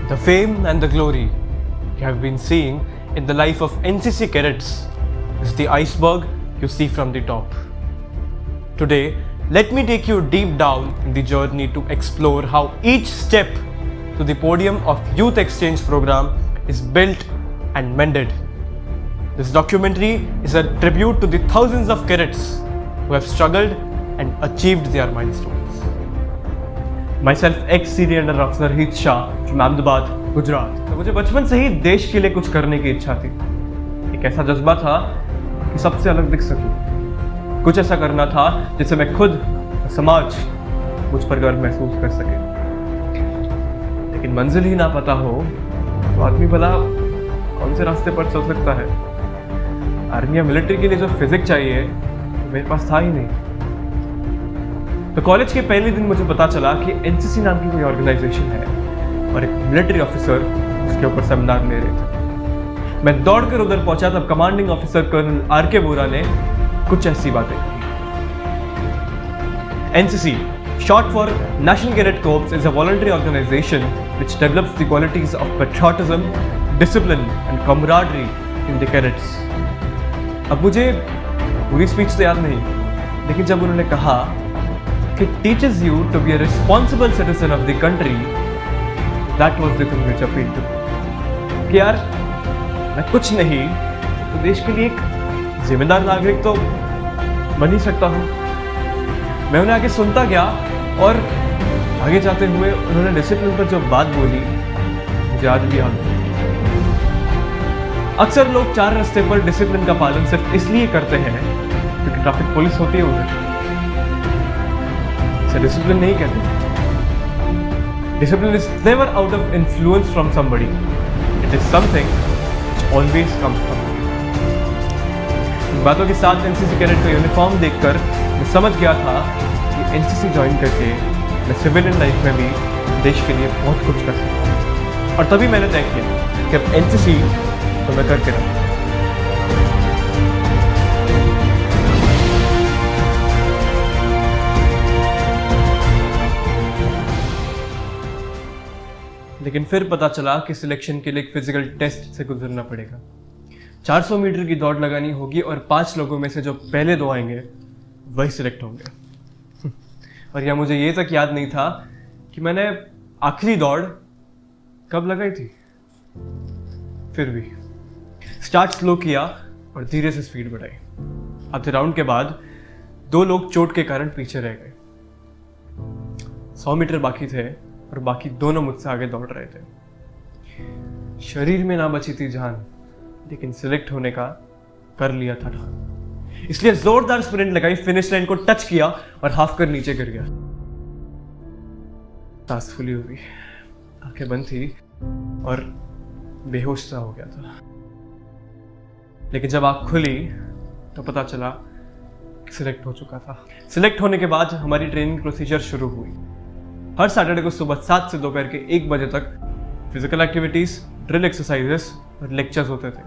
The fame and the glory you have been seeing in the life of NCC cadets is the iceberg you see from the top. Today, let me take you deep down in the journey to explore how each step to the podium of Youth Exchange program is built and mended. This documentary is a tribute to the thousands of cadets who have struggled and achieved their milestones. Myself, ex-Senior Under Officer Heath Shah from Ahmedabad, Gujarat. तो मुझे बचपन से ही देश के लिए कुछ करने की इच्छा थी. एक ऐसा जज्बा था कि सबसे अलग दिख सकूं. कुछ ऐसा करना था जिससे मैं खुद और समाज मुझ पर गर्व महसूस कर सके. लेकिन मंजिल ही ना पता हो तो आदमी भला कौन से रास्ते पर चल सकता है. आर्मी या मिलिट्री के लिए जो फिजिक्स चाहिए तो मेरे पास था ही नहीं. तो कॉलेज के पहले दिन मुझे पता चला कि एनसीसी नाम की कोई ऑर्गेनाइजेशन है और एक मिलिट्री ऑफिसर उसके ऊपर सेमिनार ले रहे थे. मैं दौड़कर उधर पहुंचा तब कमांडिंग ऑफिसर कर्नल आर.के. बोरा ने कुछ ऐसी बातें कही. NCC, short for National Cadet Corps, is a voluntary organization which develops the qualities of patriotism, discipline and camaraderie in the cadets. अब मुझे पूरी स्पीच तो याद नहीं, लेकिन जब उन्होंने कहा कि teaches you to be a responsible citizen of the country, that was the thing which appealed to me. कि यार मैं कुछ नहीं तो देश के लिए एक जिम्मेदार नागरिक तो बन ही सकता हूँ. मैं उन्हें आगे सुनता गया और आगे जाते हुए उन्होंने डिसिप्लिन पर जो बात बोली मुझे आज भी याद है. अक्सर लोग चार रास्ते पर डिसिप्लिन का पालन सिर्फ इसलिए करते हैं क्योंकि ट्रैफिक पुलिस होती है उधर. इसे डिसिप्लिन नहीं कहते. Discipline is never out of influence from somebody. It is something which always comes from. इन बातों के साथ एनसीसी कैडेट का यूनिफॉर्म देखकर मैं समझ गया था कि एनसीसी ज्वाइन करके मैं सिविलियन लाइफ में भी देश के लिए बहुत कुछ कर सकता हूँ. और तभी मैंने तय किया कि अब एनसीसी तो मैं करके रहूँ. लेकिन फिर पता चला कि सिलेक्शन के लिए एक फिजिकल टेस्ट से गुजरना पड़ेगा. 400 मीटर की दौड़ लगानी होगी और 5 लोगों में से जो पहले 2 आएंगे वही सिलेक्ट होंगे. और यह मुझे ये तक याद नहीं था कि मैंने आखिरी दौड़ कब लगाई थी. फिर भी स्टार्ट स्लो किया और धीरे से स्पीड बढ़ाई. आधे राउंड के बाद 2 लोग चोट के कारण पीछे रह गए. 100 मीटर बाकी थे और बाकी दोनों मुझसे आगे दौड़ रहे थे. शरीर में ना बची थी जान, लेकिन सिलेक्ट होने का कर लिया था ठान. इसलिए जोरदार स्प्रिंट लगाई, फिनिश लाइन को टच किया और हाफ कर नीचे गिर गया. सांस फूली हुई, आंखें बंद थी और बेहोश सा हो गया था. लेकिन जब आंख खुली तो पता चला सिलेक्ट हो चुका था. सिलेक्ट होने के बाद हमारी ट्रेनिंग प्रोसीजर शुरू हुई. हर सैटरडे को सुबह 7 से दोपहर के 1 बजे तक फिजिकल एक्टिविटीज, ड्रिल एक्सरसाइजेस और लेक्चर्स होते थे.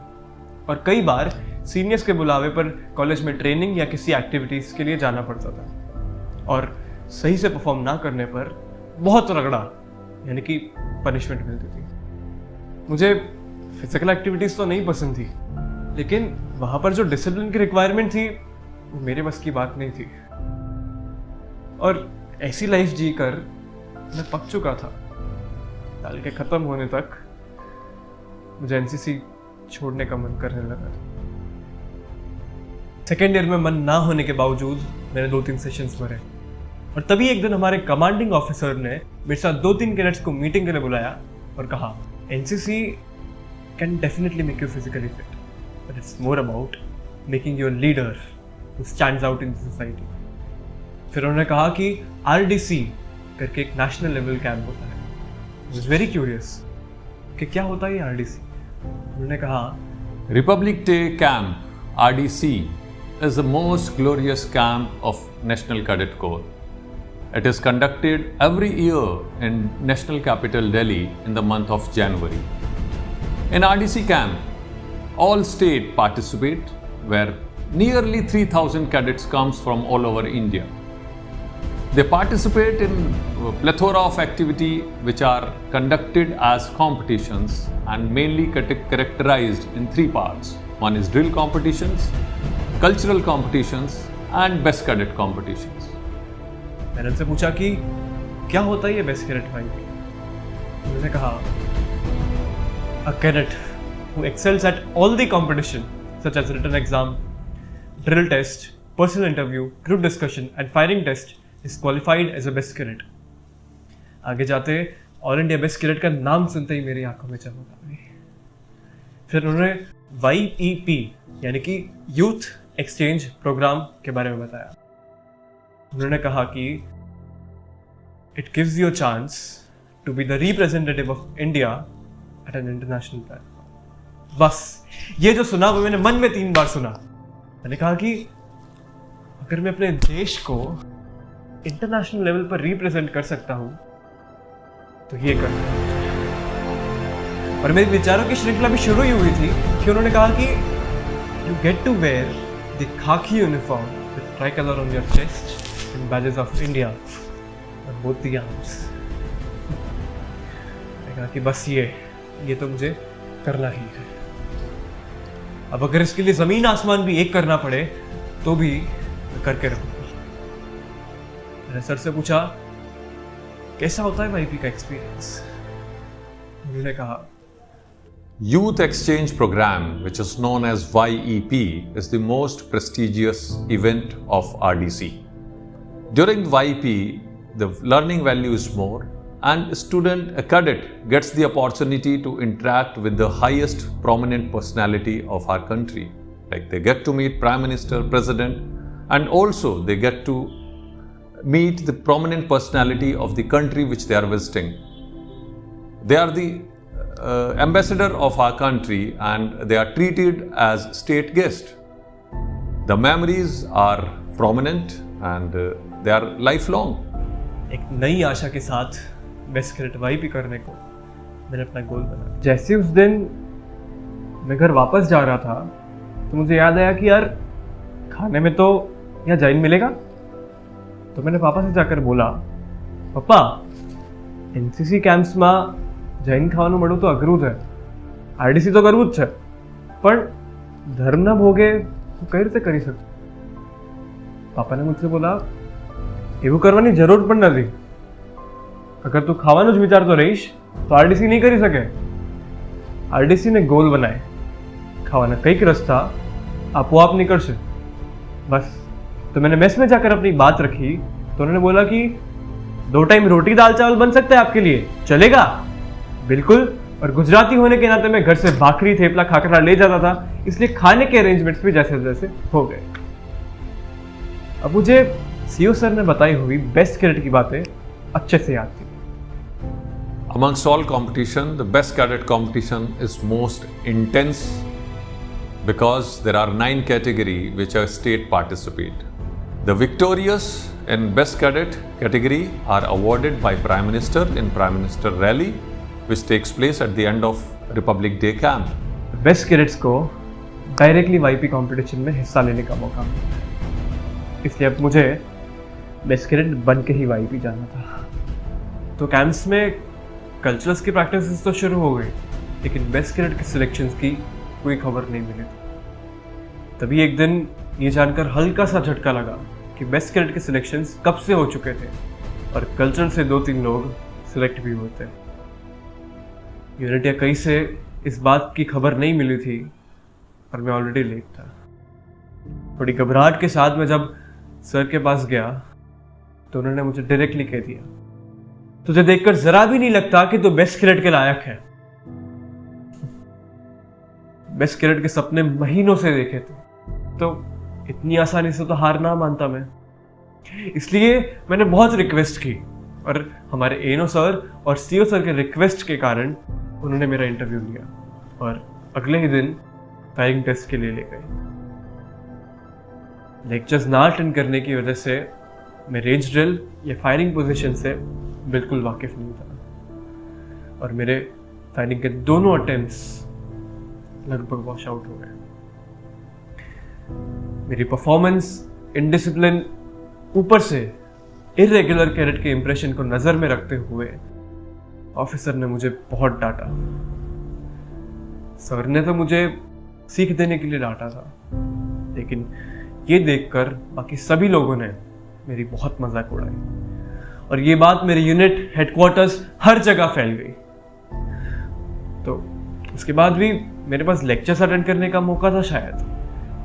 और कई बार सीनियर्स के बुलावे पर कॉलेज में ट्रेनिंग या किसी एक्टिविटीज के लिए जाना पड़ता था. और सही से परफॉर्म ना करने पर बहुत रगड़ा यानी कि पनिशमेंट मिलती थी. मुझे फिजिकल एक्टिविटीज तो नहीं पसंद थी, लेकिन वहां पर जो डिसिप्लिन की रिक्वायरमेंट थी वो मेरे बस की बात नहीं थी. और ऐसी लाइफ जीकर मैं पक चुका था. साल के खत्म होने तक मुझे एनसीसी छोड़ने का मन करने लगा. सेकेंड ईयर में मन ना होने के बावजूद मैंने 2-3 सेशंस भरे. और तभी एक दिन हमारे कमांडिंग ऑफिसर ने मेरे साथ 2-3 कैडेट्स को मीटिंग के लिए बुलाया और कहा, NCC can definitely make you physically fit, but it's more about making you a leader who stands out in society. फिर उन्होंने कहा कि आरडीसी करके एक नेशनल लेवल कैंप होता है. आई वाज वेरी क्यूरियस कि क्या होता है ये आरडीसी. उन्होंने कहा, Republic Day Camp, RDC, is the most glorious camp of National Cadet Corps. It is conducted every year in National Capital Delhi in the month of January. In RDC camp, all states participate, where nearly 3,000 cadets comes from all over India. They participate in a plethora of activity which are conducted as competitions and mainly characterized in three parts. One is drill competitions, cultural competitions and best cadet competitions. मैंने उनसे पूछा कि क्या होता है ये best cadet भाई? उन्होंने कहा a cadet who excels at all the competition such as written exam, drill test, personal interview, group discussion and firing test is qualified as a best cadet. आगे जाते ऑल इंडिया बेस्ट कैडेट का नाम सुनते ही मेरी आंखों में चमक आ गई। फिर उन्होंने YEP यानी कि यूथ एक्सचेंज प्रोग्राम के बारे में बताया। उन्होंने कहा कि it gives you a chance to be the representative of India at an international platform. बस ये जो सुना वो मैंने मन में 3 बार सुना। मैंने कहा कि अगर मैं अपने देश को इंटरनेशनल लेवल पर रिप्रेजेंट कर सकता हूं तो ये करना है। और मेरे विचारों की श्रृंखला भी शुरू ही हुई थी कि उन्होंने कहा कि you get to wear the khaki uniform with tricolour on your chest and badges of India और बोथ द आर्म्स। मैंने कहा कि बस ये तो मुझे करना ही है। अब अगर इसके लिए जमीन आसमान भी एक करना पड़े तो भी मैं करके रहूंगा। मैंने सर से पूछा कैसा होता है YP का एक्सपीरियंस? उन्होंने कहा Youth Exchange Program, which is known as YEP, is the most prestigious event of RDC. During YEP, the learning value is more and a cadet gets the opportunity to interact with the highest prominent personality of our country. Like they get to meet Prime Minister, President, and also they get to meet the prominent personality of the country which they are visiting. They are the ambassador of our country and they are treated as state guest. The memories are prominent and they are lifelong. एक नई आशा के साथ best cadet YP करने को मैंने अपना गोल बनाया। जैसे उस दिन मैं घर वापस जा रहा था तो मुझे याद आया कि यार खाने में तो यहाँ जैन मिलेगा। तो मैंने पापा से जाकर बोला, पापा NCC कैंप्स में જૈન ખાવાનું મળવું તો અઘરું છે, RDC તો કરવું જ છે, પણ ધર્મના ભોગે હું કઈ રીતે કરી શકું? પાપાને મુझसे બોલા એવું કરવાની જરૂર પણ નથી। અગર તું ખાવાનું જ વિચારતો રહીશ તો RDC નહીં કરી શકે। RDC ને ગોલ બનાય, ખાવાના કંઈક રસ્તા આપોઆપ निकलશે। बस तो मैंने मेस में जाकर अपनी बात रखी तो उन्होंने बोला कि 2 टाइम रोटी दाल चावल बन सकता है आपके लिए, चलेगा? बिल्कुल। और गुजराती होने के नाते मैं घर से भाकरी थेपला खाकर ले जाता था, इसलिए खाने के अरेंजमेंट्स भी जैसे जैसे हो गए। अब मुझे CO सर ने बताई हुई बेस्ट कैडेट की बातें अच्छे से याद थी। Amongst all competition, the best cadet competition is most intense because there are 9 categories which are state participate. The victorious in best cadet category are awarded by Prime Minister in Prime Minister Rally, which takes place at the end of Republic Day camp. Best cadets को directly YP competition में हिस्सा लेने का मौका मिला, इसलिए अब मुझे बेस्ट कैडेट बन के ही YP जाना था। तो कैंप्स में कल्चरल्स की प्रैक्टिस तो शुरू हो गई, लेकिन बेस्ट कैडेट के सिलेक्शंस की कोई खबर नहीं मिली। तभी एक दिन ये जानकर हल्का सा झटका लगा कि बेस्ट कैडेट के सिलेक्शंस कब से हो चुके थे और कल्चरल से 2-3 लोग सिलेक्ट भी हुए थे। यूनिट या कहीं से इस बात की खबर नहीं मिली थी और मैं ऑलरेडी लेट था। थोड़ी घबराहट के साथ मैं जब सर के पास गया तो उन्होंने मुझे डायरेक्टली कह दिया, तुझे देखकर जरा भी नहीं लगता कि तू बेस्ट कैडेट के लायक है। बेस्ट कैडेट के सपने महीनों से देखे थे, तो इतनी आसानी से तो हार ना मानता मैं। इसलिए मैंने बहुत रिक्वेस्ट की और हमारे एनो सर और CO सर के रिक्वेस्ट के कारण उन्होंने मेरा इंटरव्यू लिया और अगले ही दिन फायरिंग टेस्ट के लिए ले गए। लेक्चर्स ना अटेंड करने की वजह से मैं रेंज ड्रिल या फायरिंग पोजीशन से बिल्कुल वाकिफ नहीं था और मेरे फायरिंग के दोनों अटेम्प्ट्स लगभग वॉश आउट हो गए। मेरी परफॉर्मेंस, इनडिसिप्लिन, ऊपर से इर्रेगुलर कैडेट के इंप्रेशन को नजर में रखते हुए ऑफिसर ने मुझे बहुत डांटा। सर ने तो मुझे सीख देने के लिए डांटा था, लेकिन ये देखकर बाकी सभी लोगों ने मेरी बहुत मजाक उड़ाई और ये बात मेरे यूनिट हेडक्वार्टर्स हर जगह फैल गई। तो उसके बाद भी मेरे पास लेक्चर्स अटेंड करने का मौका था शायद,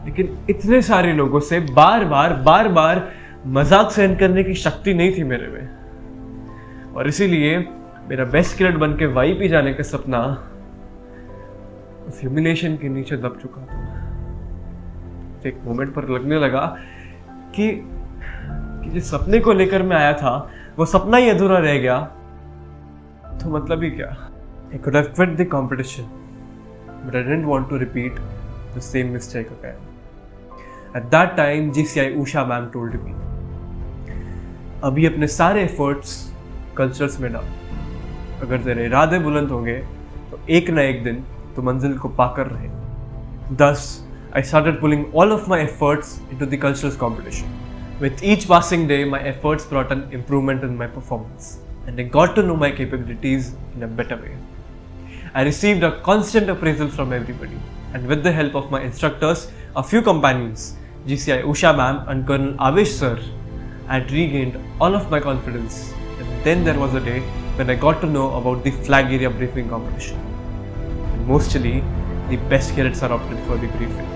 लेकिन इतने सारे लोगों से बार बार मजाक सहन करने की शक्ति नहीं थी मेरे में, और इसीलिए मेरा बेस्ट कैडेट बन के वाईपी जाने का सपना उस ह्यूमिलिएशन के नीचे दब चुका था। एक मोमेंट पर लगने लगा कि जिस सपने को लेकर मैं आया था वो सपना ही अधूरा रह गया, तो मतलब ही क्या। I could have quit the competition, but I didn't want to repeat the same mistake again. At that time, GCI Usha ma'am told me, अभी अपने सारे एफर्ट्स कल्चर्स में डाल। अगर तेरे इरादे बुलंद होंगे तो एक ना एक दिन तो मंजिल को पाकर रहे। Thus, I started pulling all of my efforts into the cultures competition. With each passing day, my efforts brought an improvement in my performance, and I got to know my capabilities in a better way. I received a constant appraisal from everybody, and with the help of my instructors, a few companions, GCI Usha ma'am and Colonel Avesh sir, I had regained all of my confidence. And then there was a day when I got to know about the flag area briefing competition. And mostly, the best cadets are opted for the briefing.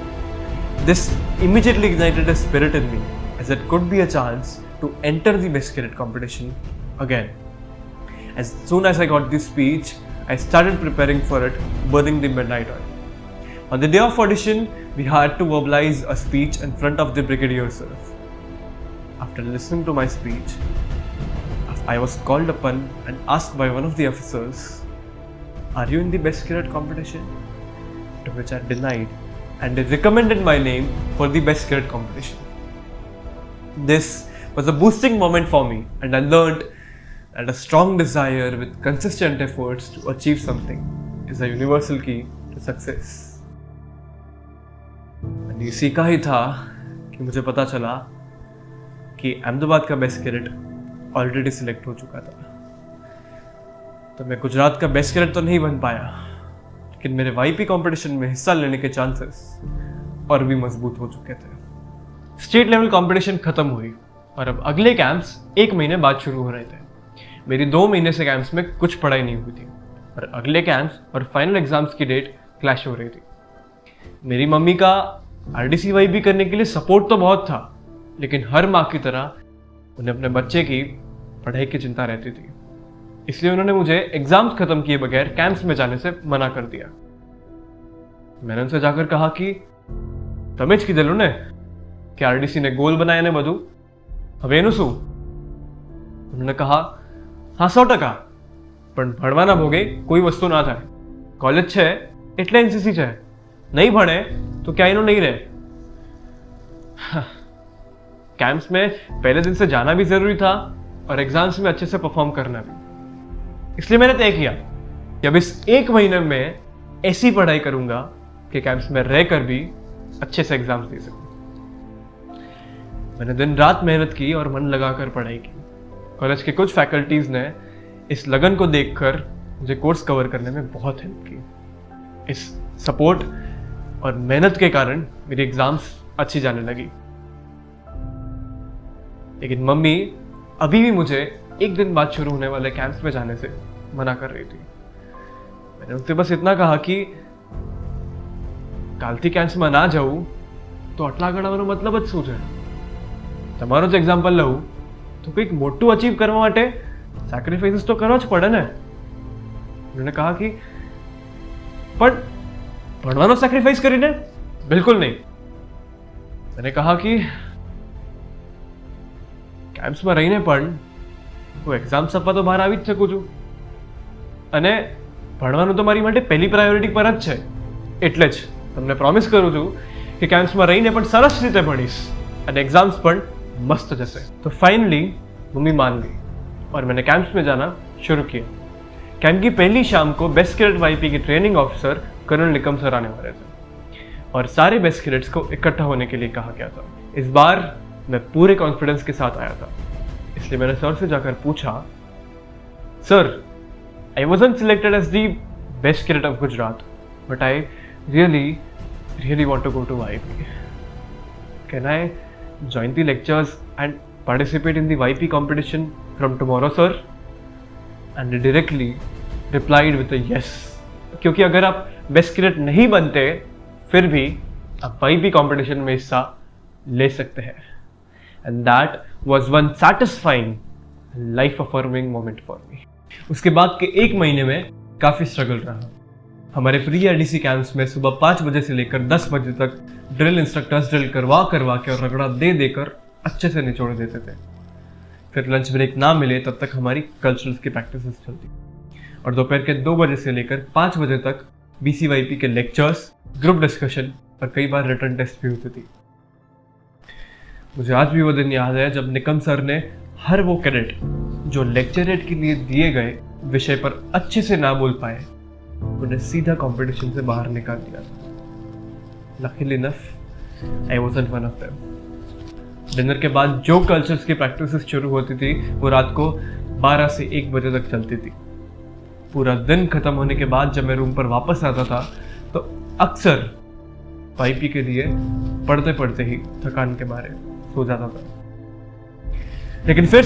This immediately ignited a spirit in me, as it could be a chance to enter the best cadet competition again. As soon as I got this speech, I started preparing for it, burning the midnight oil. On the day of audition, we had to verbalize a speech in front of the brigadier sir. After listening to my speech, I was called upon and asked by one of the officers, "Are you in the best cadet competition?" To which I denied, and they recommended my name for the best cadet competition. This was a boosting moment for me, and I learned that a strong desire with consistent efforts to achieve something is a universal key to success. And इसी का ही था कि मुझे पता चला कि अहमदाबाद का best cadet already select हो चुका था। तो मैं गुजरात का बेस्ट कैडेट तो नहीं बन पाया, लेकिन मेरे वाईपी कंपटीशन में हिस्सा लेने के चांसेस और भी मजबूत हो चुके थे। स्टेट लेवल कंपटीशन खत्म हुई और अब अगले कैंप्स 1 महीने बाद शुरू हो रहे थे। मेरी 2 महीने से कैंप्स में कुछ पढ़ाई नहीं हुई थी और अगले कैंप्स और फाइनल एग्जाम्स की डेट क्लैश हो रही थी। मेरी मम्मी का आरडीसी वाईपी करने के लिए सपोर्ट तो बहुत था, लेकिन हर माँ की तरह उन्हें अपने बच्चे की पढ़ाई की चिंता रहती थी। इसलिए उन्होंने मुझे एग्जाम्स खत्म किए बगैर कैंप्स में जाने से मना कर दिया। मैंने उनसे जाकर कहा कि તમે જ કીધેલું ને कि आरडीसी ने गोल बनाया ने બધું, હવે એનું શું? उन्होंने कहा हाँ 100%, પણ ભણવાના ભોગે કોઈ વસ્તુ ના થાય। કોલેજ છે એટલે એનસીસી છે, નહીં ભણે તો ક્યાંયનું નહીં રહે। कैंप्स में पहले दिन से जाना भी जरूरी था और एग्जाम्स में अच्छे से परफॉर्म करना भी। इसलिए मैंने तय किया कि अब इस 1 महीने में ऐसी पढ़ाई करूंगा कि कैंप्स में रहकर भी अच्छे से एग्जाम्स दे सकूं। मैंने दिन रात मेहनत की और मन लगाकर पढ़ाई की। कॉलेज के कुछ फैकल्टीज ने इस लगन को देखकर मुझे कोर्स कवर करने में बहुत हेल्प की। इस सपोर्ट और मेहनत के कारण मेरी एग्जाम्स अच्छी जाने लगी। लेकिन मम्मी अभी भी मुझे 1 दिन बाद शुरू होने वाले कैंप्स में जाने से मना कर रही थी। मैंने उनसे बस इतना कहा कि કાલથી કેમ્પ્સમાં ના જવું તો આટલા આગળ આવવાનો મતલબ જ શું છે? તમારો જ એક્ઝામ્પલ લઉં તો કંઈક મોટું અચીવ કરવા માટે સેક્રિફાઈસીસ તો કરવા જ પડે ને। उन्होंने कहा कि પણ ભણવાનો સેક્રિફાઈસ કરીને? બિલકુલ નહીં। मैंने कहा कि કેમ્પ્સમાં રહીને પણ હું એક્ઝામ્સ આપવા તો બહાર આવી જ શકું છું અને ભણવાનું તો મારી માટે પહેલી પ્રાયોરિટી પર જ છે। એટલે જ તમને પ્રોમિસ કરું છું कि कैंप्स में रहीने पण सरस रीते भणीश और एग्जाम्स पण मस्त जैसे। तो फाइनली मम्मी मान गई और मैंने कैंप्स में जाना शुरू किया। कैंप की पहली शाम को बेस्ट कैडेट वाईपी के training officer colonel Nikam sir आने वाले थे और सारे बेस्ट कैडेट्स को इकट्ठा होने के लिए कहा गया था। इस बार मैं पूरे कॉन्फिडेंस के साथ आया था। इसलिए मैंने सर से जाकर पूछा, sir, I wasn't selected as the best cadet of Gujarat, but I really want to go to YP. Can I join the lectures and participate in the YP competition from tomorrow, sir? And they directly replied with a yes. क्योंकि अगर आप best cadet नहीं बनते फिर भी आप YP competition में हिस्सा ले सकते हैं. And that was one satisfying life affirming moment for me. उसके बाद के एक महीने में काफी स्ट्रगल रहा. हमारे प्री आरडीसी कैंप्स में सुबह 5 बजे से लेकर 10 बजे तक ड्रिल इंस्ट्रक्टर्स ड्रिल करवा के और रगड़ा दे देकर अच्छे से निचोड़ देते थे. फिर लंच ब्रेक ना मिले तब तक हमारी कल्चरल्स की प्रैक्टिस चलती और दोपहर के 2 बजे से लेकर 5 बजे तक BCYP के लेक्चर्स, ग्रुप डिस्कशन और कई बार रिटर्न टेस्ट भी होती थी. मुझे आज भी वो दिन याद है जब निकम सर ने हर वो कैडेट जो लेक्चरेट के लिए दिए गए विषय पर अच्छे से ना बोल पाए उन्हें सीधा कंपटीशन से बाहर निकाल दिया था. Luckily enough I wasn't one of them. Dinner के बाद जो कल्चर्स की प्रैक्टिस शुरू होती थी वो रात को 12 से 1 बजे तक चलती थी. पूरा दिन खत्म होने के बाद जब मैं रूम पर वापस आता था तो अक्सर YP के लिए पढ़ते पढ़ते ही थकान के मारे सो जाता था. लेकिन फिर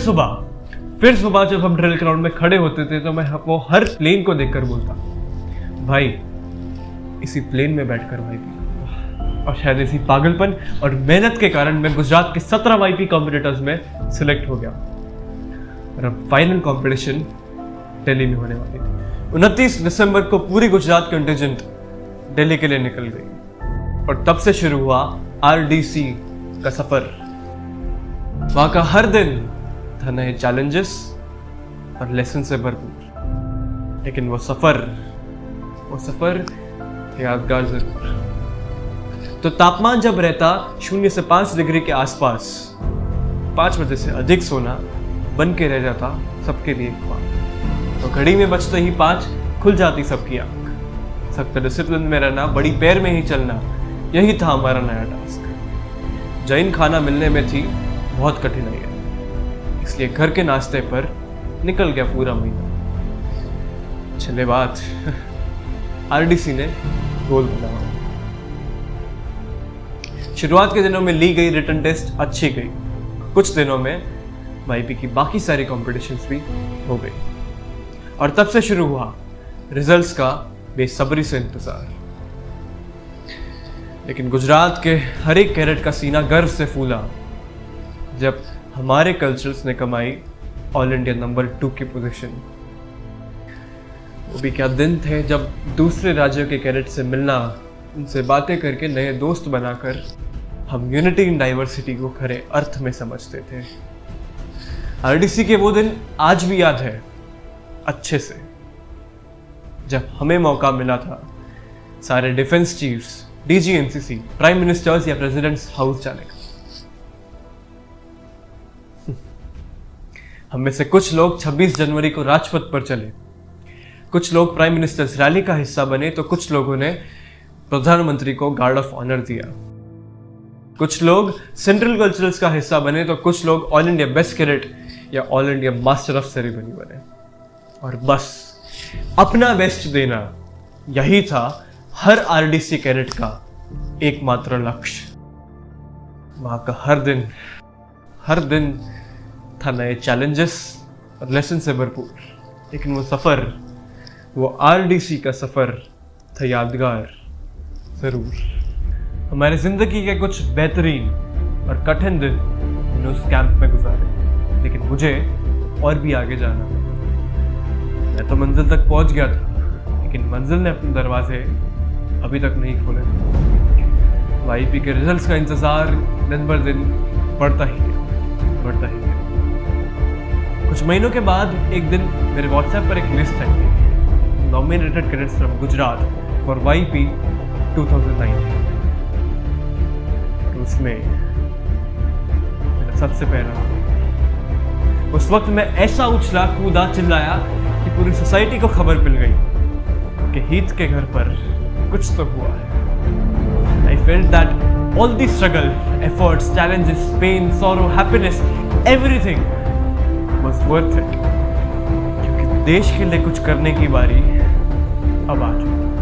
सुबह जब हम ड्रिल ग्राउंड में खड़े होते थे तो मैं वो हर प्लेन को देखकर बोलता, भाई इसी प्लेन में बैठकर YP. और शायद इसी पागलपन और मेहनत के कारण मैं गुजरात के 17 YP कॉम्पिटिटर्स में सिलेक्ट हो गया. और अब फाइनल कंपटीशन दिल्ली में होने वाली थी. 29 दिसंबर को पूरी गुजरात कंटिजेंट दिल्ली के लिए निकल गई और तब से शुरू हुआ RDC का सफर. वहां का हर दिन था नए चैलेंजेस और लेसन से भरपूर. लेकिन वो सफर यादगार जरूर. तो तापमान जब रहता 0 से 5 डिग्री के आसपास, 5 बजे से अधिक सोना बन के रह जाता सबके लिए ख्वाब. तो घड़ी में बजते ही 5 खुल जाती सबकी आंख. सख्त डिसिप्लिन में रहना, बड़ी पैर में ही चलना, यही था हमारा नया टास्क. जैन खाना मिलने में थी बहुत कठिनाई है, इसलिए घर के नाश्ते पर निकल गया पूरा महीना. चले बात RDC ने गोल बनाया. शुरुआत के दिनों में ली गई रिटर्न टेस्ट अच्छी गई. कुछ दिनों में YP की बाकी सारी कॉम्पिटिशन्स भी हो गई और तब से शुरू हुआ रिजल्ट्स का बेसब्री से इंतजार. लेकिन गुजरात के हर एक कैडेट का सीना गर्व से फूला जब हमारे कल्चर्स ने कमाई ऑल इंडिया नंबर 2 की पोजीशन. वो भी क्या दिन थे जब दूसरे राज्यों के कैडेट से मिलना, उनसे बातें करके नए दोस्त बनाकर हम यूनिटी इन डाइवर्सिटी को खरे अर्थ में समझते थे. RDC के वो दिन आज भी याद है अच्छे से, जब हमें मौका मिला था सारे defence chiefs, DG NCC, prime ministers या प्रेसिडेंट्स हाउस जाने का. हम में से कुछ लोग 26 जनवरी को राजपथ पर चले, कुछ लोग प्राइम मिनिस्टर्स रैली का हिस्सा बने तो कुछ लोगों ने प्रधानमंत्री को गार्ड ऑफ ऑनर दिया. कुछ लोग सेंट्रल कल्चरल्स का हिस्सा बने तो कुछ लोग ऑल इंडिया बेस्ट कैडेट या all India master of ceremony बने. और बस अपना बेस्ट देना, यही था हर RDC कैडेट का एकमात्र लक्ष्य. वहां का हर दिन था नए चैलेंजेस और लेसन से भरपूर. लेकिन वो RDC का सफर था यादगार जरूर. हमारे जिंदगी के कुछ बेहतरीन और कठिन दिन मैंने उस कैंप में गुजारे. लेकिन मुझे और भी आगे जाना था. मैं तो मंजिल तक पहुंच गया था, लेकिन मंजिल ने अपने दरवाजे अभी तक नहीं खोले थे. YP के रिजल्ट्स का इंतजार दिन भर दिन बढ़ता ही गया. कुछ महीनों के बाद एक दिन मेरे WhatsApp पर एक list I, nominated cadets from Gujarat for YP 2019. उसमें मेरा सबसे पहला. उस वक्त मैं ऐसा उछला कूदा चिल्लाया कि पूरी सोसाइटी को खबर मिल गई कि हीथ के घर पर कुछ तो हुआ है. I felt that all the struggle, efforts, challenges, pain, sorrow, happiness, everything was worth it, क्योंकि देश के लिए कुछ करने की बारी अब आ चुकी है।